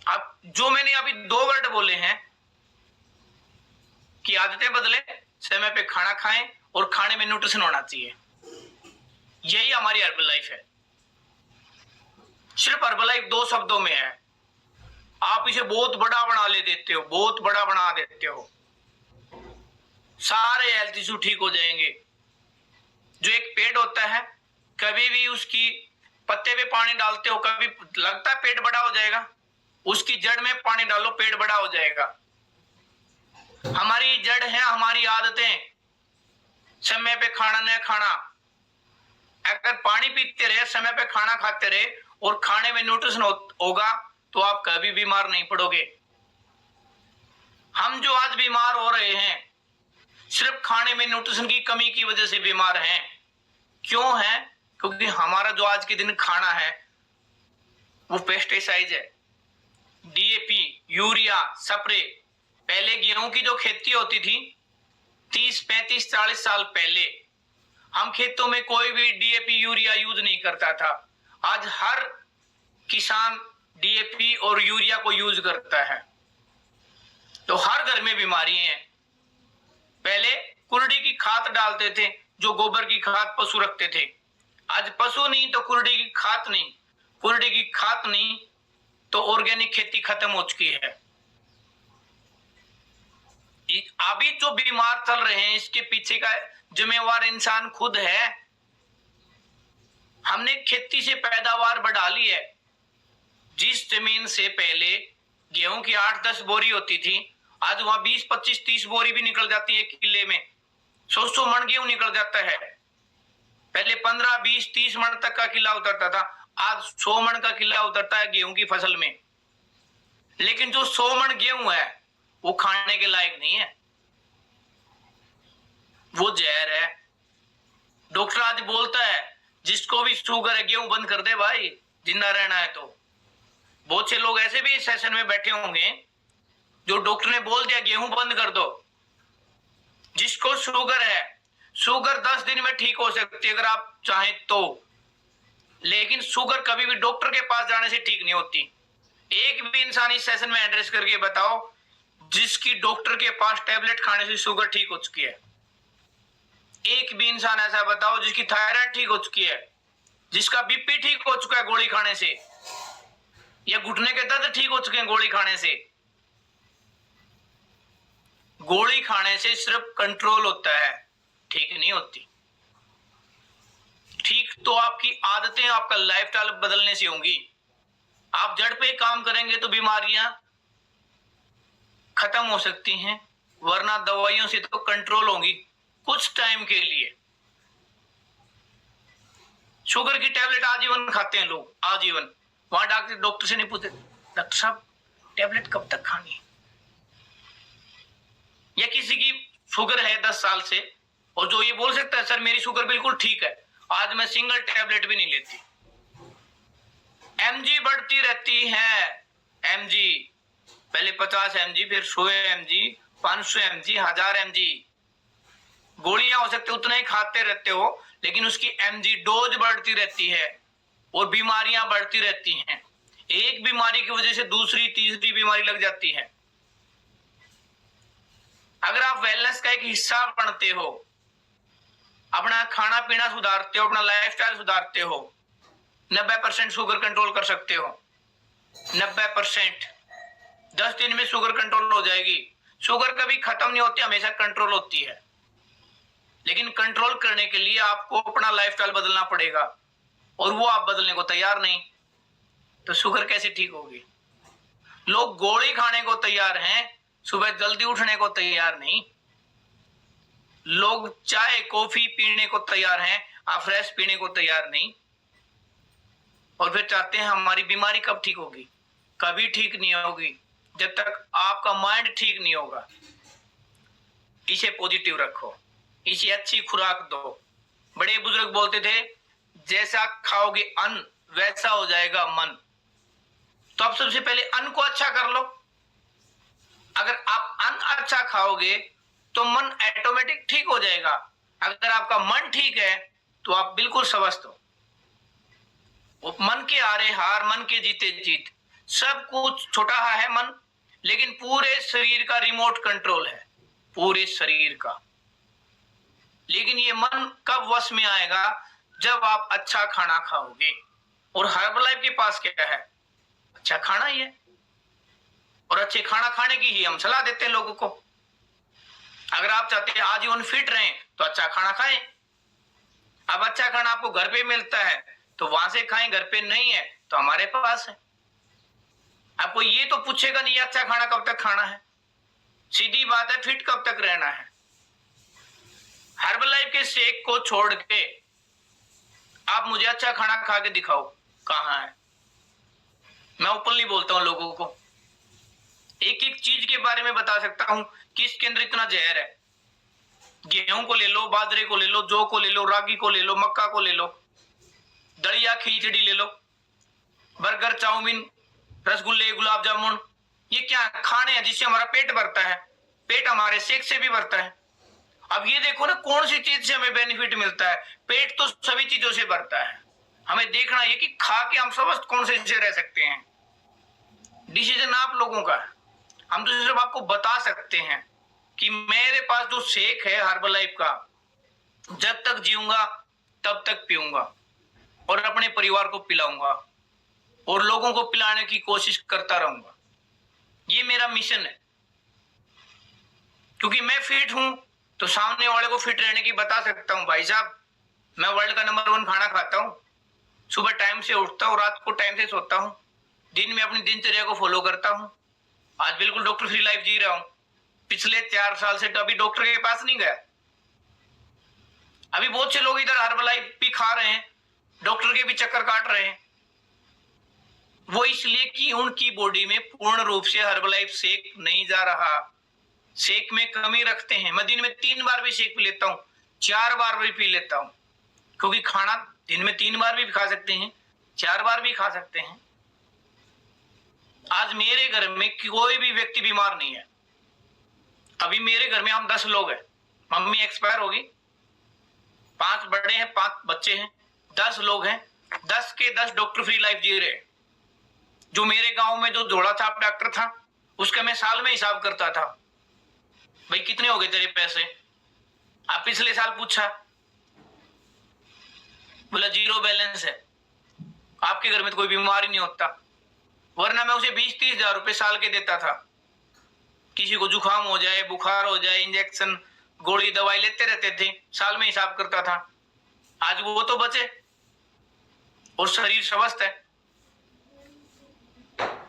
आप जो मैंने अभी 2 वर्ड बोले हैं कि आदतें बदले, समय पे खाना खाएं और खाने में न्यूट्रिशन होना चाहिए, यही हमारी हर्बल लाइफ है। सिर्फ हर्बल लाइफ 2 शब्दों में है। आप इसे बहुत बड़ा बना ले देते हो, बहुत बड़ा बना देते हो, सारे हेल्थ इशू ठीक हो जाएंगे। जो एक पेड़ होता है, कभी भी उसकी पत्ते पे पानी डालते हो, कभी लगता है पेड़ बड़ा हो जाएगा? उसकी जड़ में पानी डालो, पेड़ बड़ा हो जाएगा। हमारी जड़ है हमारी आदतें। समय पे खाना न खाना, अगर पानी पीते रहे, समय पे खाना खाते रहे और खाने में न्यूट्रिशन होगा तो आप कभी बीमार नहीं पड़ोगे। हम जो आज बीमार हो रहे हैं सिर्फ खाने में न्यूट्रिशन की कमी की वजह से बीमार हैं। क्यों है? क्योंकि हमारा जो आज के दिन खाना है वो पेस्टिसाइड है, डीएपी, यूरिया, स्प्रे। पहले गेहूं की जो खेती होती थी 30, 35, 40 साल पहले, हम खेतों में कोई भी डीएपी, यूरिया यूज नहीं करता था। आज हर किसान डीएपी और यूरिया को यूज करता है, तो हर घर में बीमारियां हैं। पहले कुरडी की खाद डालते थे, जो गोबर की खाद पशु रखते थे। आज पशु नहीं तो कुरडी की खाद नहीं, कुरडी की खाद नहीं तो ऑर्गेनिक खेती खत्म हो चुकी है। अभी जो बीमार चल रहे हैं इसके पीछे का जिम्मेवार इंसान खुद है। हमने खेती से पैदावार बढ़ा ली है। जिस जमीन से पहले गेहूं की 8-10 बोरी होती थी, आज वहां 20, 25, 30 बोरी भी निकल जाती है। किले में 100 मन गेहूं निकल जाता है। पहले 15, 20, 30 मन तक का किला उतरता था, आज 100 मन का किला उतरता है गेहूं की फसल में। लेकिन जो 100 मन गेहूं है वो खाने के लायक नहीं है, वो जहर है। डॉक्टर आज बोलता है जिसको भी शुगर है गेहूं बंद कर दे भाई, जिंदा रहना है तो। बहुत से लोग ऐसे भी इस सेशन में बैठे होंगे जो डॉक्टर ने बोल दिया गेहूं बंद कर दो। जिसको शुगर है, शुगर 10 दिन में ठीक हो सकती है अगर आप चाहें तो, लेकिन शुगर कभी भी डॉक्टर के पास जाने से ठीक नहीं होती। एक भी इंसान इस सेशन में एड्रेस करके बताओ जिसकी डॉक्टर के पास टैबलेट खाने से शुगर ठीक हो चुकी है। एक भी इंसान ऐसा बताओ जिसकी थायराइड ठीक हो चुकी है, जिसका बीपी ठीक हो चुका है गोली खाने से, या घुटने के दर्द ठीक हो चुके हैं गोली खाने से। गोली खाने से सिर्फ कंट्रोल होता है, ठीक नहीं होती। ठीक तो आपकी आदतें, आपका लाइफस्टाइल बदलने से होंगी। आप जड़ पे काम करेंगे तो बीमारियां खत्म हो सकती हैं, वरना दवाइयों से तो कंट्रोल होंगी कुछ टाइम के लिए। शुगर की टैबलेट आजीवन खाते हैं लोग, आजीवन। वहां डॉक्टर से नहीं पूछते डॉक्टर साहब टैबलेट कब तक खानी है। या किसी की शुगर है 10 साल से, और जो ये बोल सकता है सर मेरी शुगर बिल्कुल ठीक है, आज मैं सिंगल टैबलेट भी नहीं लेती। एमजी बढ़ती रहती है, एमजी पहले 50 mg, फिर 100 mg, 500 mg, 1000 mg। गोलियां हो सकते उतना ही खाते रहते हो, लेकिन उसकी एमजी डोज बढ़ती रहती है और बीमारियां बढ़ती रहती हैं। एक बीमारी की वजह से दूसरी तीसरी बीमारी लग जाती है। अगर आप वेलनेस का एक हिस्सा बनते हो, अपना खाना पीना सुधारते हो, अपना लाइफस्टाइल सुधारते हो, 90% शुगर कंट्रोल कर सकते हो। 90% 10 दिन में शुगर कंट्रोल हो जाएगी। शुगर कभी खत्म नहीं होती, हमेशा कंट्रोल होती है। लेकिन कंट्रोल करने के लिए आपको अपना लाइफस्टाइल बदलना पड़ेगा, और वो आप बदलने को तैयार नहीं, तो शुगर कैसे ठीक होगी। लोग गोली खाने को तैयार हैं, सुबह जल्दी उठने को तैयार नहीं। लोग चाय कॉफी पीने को तैयार हैं, आप फ्रेश पीने को तैयार नहीं। और फिर चाहते हैं हमारी बीमारी कब ठीक होगी। कभी ठीक नहीं होगी जब तक आपका माइंड ठीक नहीं होगा। इसे पॉजिटिव रखो, इसे अच्छी खुराक दो। बड़े बुजुर्ग बोलते थे जैसा खाओगे अन्न वैसा हो जाएगा मन। तो आप सबसे पहले अन्न को अच्छा कर लो। अगर आप अन्न अच्छा खाओगे तो मन ऑटोमेटिक ठीक हो जाएगा। अगर आपका मन ठीक है तो आप बिल्कुल स्वस्थ हो। वो मन के हारे हार, मन के जीते जीत। सब कुछ छोटा है मन, लेकिन पूरे शरीर का रिमोट कंट्रोल है, पूरे शरीर का। लेकिन ये मन कब वश में आएगा, जब आप अच्छा खाना खाओगे। और हर्बलाइफ के पास क्या है, अच्छा खाना ही है। और अच्छे खाना खाने की ही हम सलाह देते हैं लोगों को। अगर आप चाहते हैं आजीवन फिट रहें तो अच्छा खाना खाएं। अब अच्छा खाना आपको घर पे मिलता है तो वहां से खाएं, घर पे नहीं है तो हमारे पास है। आपको ये तो पूछेगा नहीं अच्छा खाना कब तक खाना है। सीधी बात है, फिट कब तक रहना है। हर्बलाइफ के शेक को छोड़ के आप मुझे अच्छा खाना खा के दिखाओ, कहां है। मैं ओपनली बोलता हूं लोगों को, एक एक चीज के बारे में बता सकता हूं कि इसके अंदर इतना जहर है। गेहूं को ले लो, बाजरे को ले लो, जौ को ले लो, रागी को ले लो, मक्का को ले लो, दलिया खिचड़ी ले लो, बर्गर चाउमीन रसगुल्ले गुलाब जामुन, ये क्या खाने हैं जिससे हमारा पेट भरता है। पेट हमारे शेक से भी भरता है। अब ये देखो ना कौन सी चीज से हमें बेनिफिट मिलता है। पेट तो सभी चीजों से भरता है। हमें देखना है कि खा के हम स्वस्थ कौन से रह सकते हैं। डिसीजन आप लोगों का है। हम तो सिर्फ आपको बता सकते हैं कि मेरे पास जो शेक है हर्बलाइफ का, जब तक जीऊंगा तब तक पीऊंगा और अपने परिवार को पिलाऊंगा और लोगों को पिलाने की कोशिश करता रहूंगा। ये मेरा मिशन है। क्योंकि मैं फिट हूं तो सामने वाले को फिट रहने की बता सकता हूं। भाई साहब मैं वर्ल्ड का नंबर 1 खाना खाता हूं, सुबह टाइम से उठता हूं, रात को टाइम से सोता हूं, दिन में अपनी दिनचर्या को फॉलो करता हूं। आज बिल्कुल डॉक्टर फ्री लाइफ जी रहा हूं। पिछले 4 साल से कभी डॉक्टर के पास नहीं गया। अभी बहुत से लोग इधर हर्बलाइफ भी खा रहे हैं, डॉक्टर के भी चक्कर काट रहे हैं। वो इसलिए कि उनकी बॉडी में पूर्ण रूप से हर्बलाइफ शेक नहीं जा रहा। शेक में कमी रखते हैं। मैं दिन में 3 बार भी शेक पी लेता हूं, 4 बार भी पी लेता हूं, क्योंकि खाना दिन में 3 बार भी खा सकते हैं, 4 बार भी खा सकते हैं। आज मेरे घर में कोई भी व्यक्ति बीमार नहीं है। अभी मेरे घर में हम 10 लोग हैं। मम्मी एक्सपायर होगी, 5 बड़े हैं, 5 बच्चे हैं, 10 लोग हैं। 10 के 10 डॉक्टर फ्री लाइफ जी रहे हैं। जो मेरे गांव में जो झोला छाप डॉक्टर था उसका मैं साल में हिसाब करता था, भाई कितने हो गए तेरे पैसे। आप पिछले साल पूछा, बोला 0 बैलेंस है। आपके घर में तो कोई बीमारी नहीं होता, वरना मैं उसे 20-30 हजार रुपए साल के देता था। किसी को जुकाम हो जाए, बुखार हो जाए, इंजेक्शन गोली दवाई लेते रहते थे, साल में हिसाब करता था। आज वो तो बचे और शरीर स्वस्थ है।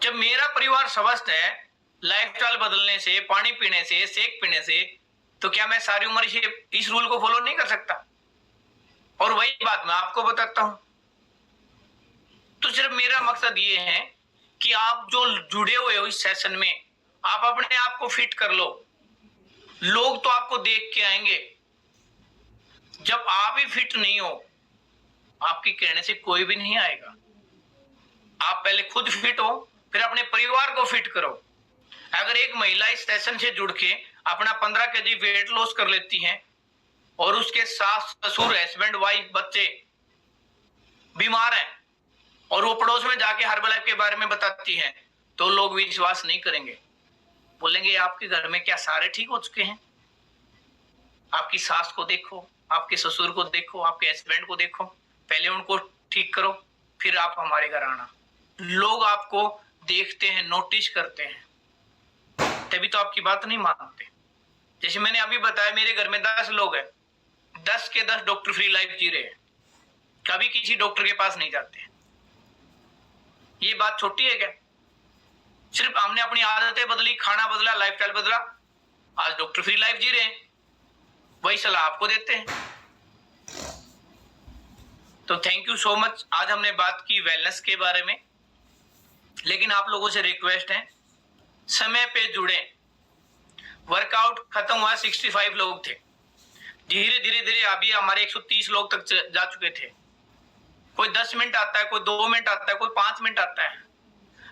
जब मेरा परिवार स्वस्थ है, लाइफस्टाइल बदलने से, पानी पीने से, शेक पीने से, तो क्या मैं सारी उम्र इस रूल को फॉलो नहीं कर सकता? और वही बात मैं आपको बताता हूं। तो सिर्फ मेरा मकसद ये है कि आप जो जुड़े हुए हो इस सेशन में, आप अपने आप को फिट कर लो। लोग तो आपको देख के आएंगे। जब आप ही फिट नहीं हो, आपके कहने से कोई भी नहीं आएगा। आप पहले खुद फिट हो, फिर अपने परिवार को फिट करो। अगर एक महिला इस सेशन से जुड़ के अपना 15 केजी वेट लॉस कर लेती है और उसके सास ससुर, हस्बैंड, वाइफ, बच्चे बीमार हैं और वो पड़ोस में जाके हर्बलाइफ के बारे में बताती है, तो लोग विश्वास नहीं करेंगे। बोलेंगे आपके घर में क्या सारे ठीक हो चुके हैं? आपकी सास को देखो, आपके ससुर को देखो, आपके हस्बैंड को देखो, पहले उनको ठीक करो, फिर आप हमारे घर आना। लोग आपको देखते हैं, नोटिस करते हैं, तभी तो आपकी बात नहीं मानते। जैसे मैंने अभी बताया, मेरे घर में 10 लोग हैं, 10 के 10 डॉक्टर फ्री लाइफ जी रहे हैं, कभी किसी डॉक्टर के पास नहीं जाते। ये बात छोटी है क्या? सिर्फ हमने अपनी आदतें बदली, खाना बदला, लाइफस्टाइल बदला, आज डॉक्टर फ्री लाइफ जी रहे हैं। वही सलाह आपको देते हैं। तो थैंक यू सो मच। आज हमने बात की वेलनेस के बारे में, लेकिन आप लोगों से रिक्वेस्ट है, समय पे जुड़े। वर्कआउट खत्म हुआ, 65 लोग थे, धीरे धीरे धीरे अभी हमारे 130 लोग तक जा चुके थे। कोई 10 मिनट आता है, कोई 2 मिनट आता है, कोई 5 मिनट आता है।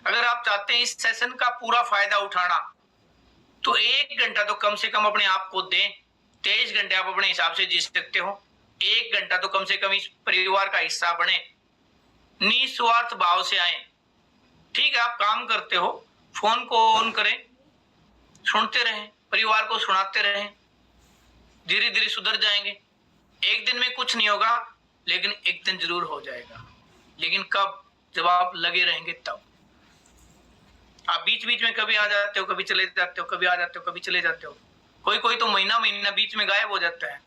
अगर आप चाहते हैं इस सेशन का पूरा फायदा उठाना, तो 1 घंटा तो कम से कम अपने आप को दें। 23 घंटे आप अपने हिसाब से जी सकते हो, 1 घंटा तो कम से कम इस परिवार का हिस्सा बने, निस्वार्थ भाव से आए। ठीक है, आप काम करते हो, फोन को ऑन करें, सुनते रहें, परिवार को सुनाते रहें, धीरे धीरे सुधर जाएंगे। एक दिन में कुछ नहीं होगा, लेकिन एक दिन जरूर हो जाएगा। लेकिन कब? जब आप लगे रहेंगे तब। आप बीच बीच में कभी आ जाते हो, कभी चले जाते हो, कभी आ जाते हो, कभी चले जाते हो। कोई कोई तो महीना बीच में गायब हो जाता है।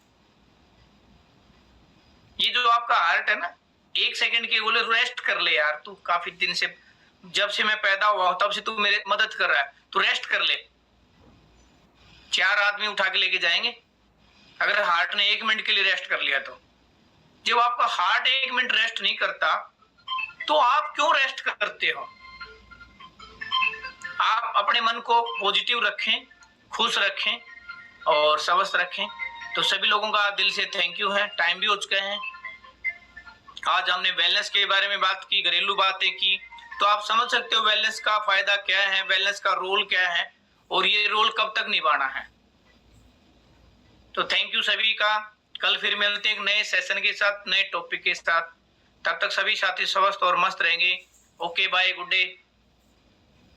ये जो आपका हार्ट है ना, 1 सेकंड के बोले रेस्ट कर ले यार, तू काफी दिन से, जब से मैं पैदा हुआ हूं तब से तू मेरे मदद कर रहा है, तू रेस्ट कर ले। 4 आदमी उठा के लेके जाएंगे अगर हार्ट ने 1 मिनट के लिए रेस्ट कर लिया तो। जब आपका हार्ट 1 मिनट रेस्ट नहीं करता, तो आप क्यों रेस्ट करते हो? आप अपने मन को पॉजिटिव रखें, खुश रखें और स्वस्थ रखें। तो सभी लोगों का दिल से थैंक यू है। टाइम भी हो चुका है। आज हमने वेलनेस के बारे में बात की, घरेलू बातें की, तो आप समझ सकते हो वेलनेस का फायदा क्या है, वेलनेस का रोल क्या है और ये रोल कब तक निभाना है। तो थैंक यू सभी का। कल फिर मिलते हैं एक नए सेशन के साथ, नए टॉपिक के साथ। तब तक सभी साथी स्वस्थ और मस्त रहेंगे। Okay, bye, good day.